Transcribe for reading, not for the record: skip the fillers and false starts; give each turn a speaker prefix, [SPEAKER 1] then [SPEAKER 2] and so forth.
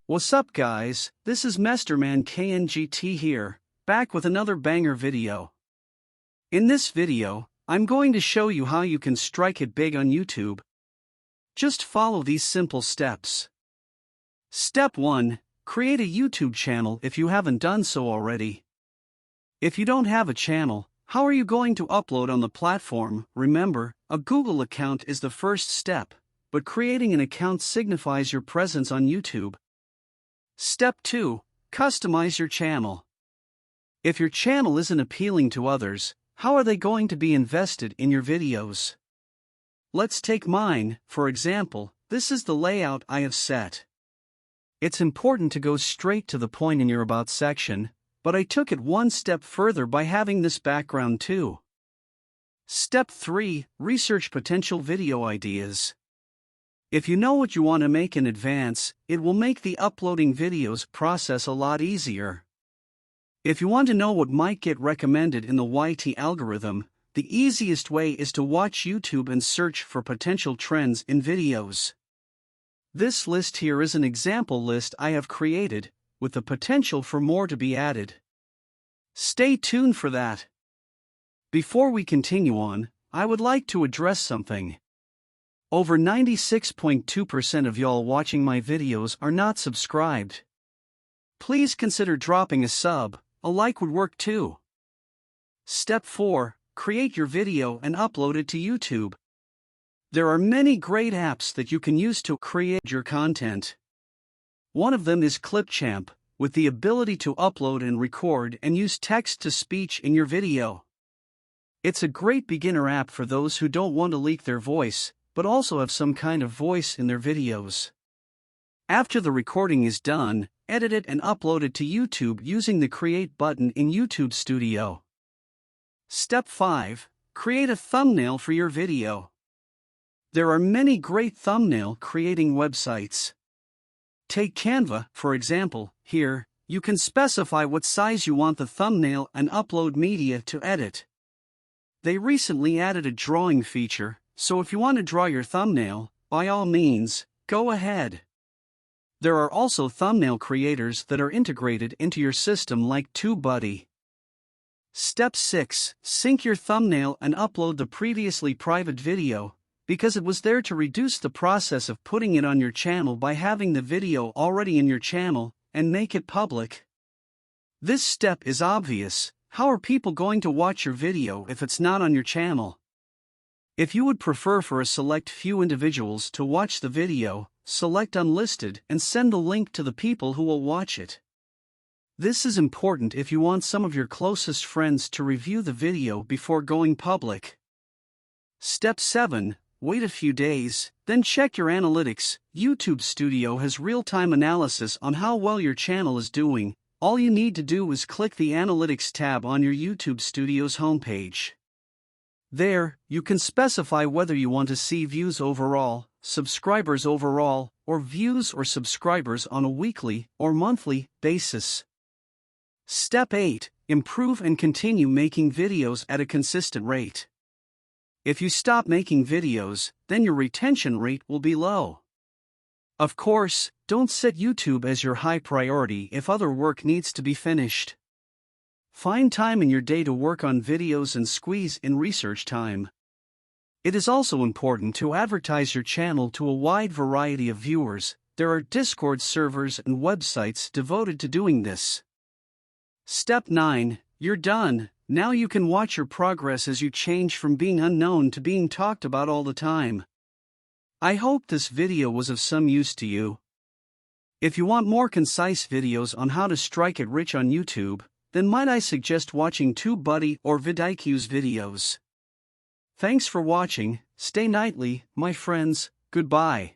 [SPEAKER 1] What's up guys, this is MesterMan KNGT here, back with another banger video. In this video, I'm going to show you how you can strike it big on YouTube. Just follow these simple steps. Step 1. Create a YouTube channel if you haven't done so already. If you don't have a channel, how are you going to upload on the platform? Remember, a Google account is the first step, but creating an account signifies your presence on YouTube. Step 2. Customize your channel. If your channel isn't appealing to others, how are they going to be invested in your videos? Let's take mine, for example. This is the layout I have set. It's important to go straight to the point in your About section, but I took it one step further by having this background too. Step 3. Research potential video ideas. If you know what you want to make in advance, it will make the uploading videos process a lot easier. If you want to know what might get recommended in the YT algorithm, the easiest way is to watch YouTube and search for potential trends in videos. This list here is an example list I have created, with the potential for more to be added. Stay tuned for that. Before we continue on, I would like to address something. Over 96.2% of y'all watching my videos are not subscribed. Please consider dropping a sub, a like would work too. Step 4. Create your video and upload it to YouTube. There are many great apps that you can use to create your content. One of them is Clipchamp, with the ability to upload and record and use text-to-speech in your video. It's a great beginner app for those who don't want to leak their voice, but also have some kind of voice in their videos. After the recording is done, edit it and upload it to YouTube using the Create button in YouTube Studio. Step 5. Create a thumbnail for your video. There are many great thumbnail creating websites. Take Canva, for example. Here, you can specify what size you want the thumbnail and upload media to edit. They recently added a drawing feature, so if you want to draw your thumbnail, by all means, go ahead. There are also thumbnail creators that are integrated into your system like TubeBuddy. Step 6. Sync your thumbnail and upload the previously private video, because it was there to reduce the process of putting it on your channel by having the video already in your channel, and make it public. This step is obvious. How are people going to watch your video if it's not on your channel? If you would prefer for a select few individuals to watch the video, select Unlisted and send the link to the people who will watch it. This is important if you want some of your closest friends to review the video before going public. Step 7. Wait a few days, then check your analytics. YouTube Studio has real-time analysis on how well your channel is doing. All you need to do is click the Analytics tab on your YouTube Studio's homepage. There, you can specify whether you want to see views overall, subscribers overall, or views or subscribers on a weekly or monthly basis. Step 8. Improve and continue making videos at a consistent rate. If you stop making videos, then your retention rate will be low. Of course, don't set YouTube as your high priority if other work needs to be finished. Find time in your day to work on videos and squeeze in research time. It is also important to advertise your channel to a wide variety of viewers. There are Discord servers and websites devoted to doing this. Step 9. You're done. Now you can watch your progress as you change from being unknown to being talked about all the time. I hope this video was of some use to you. If you want more concise videos on how to strike it rich on YouTube, then might I suggest watching TubeBuddy or vidIQ's videos. Thanks for watching. Stay nightly, my friends. Goodbye.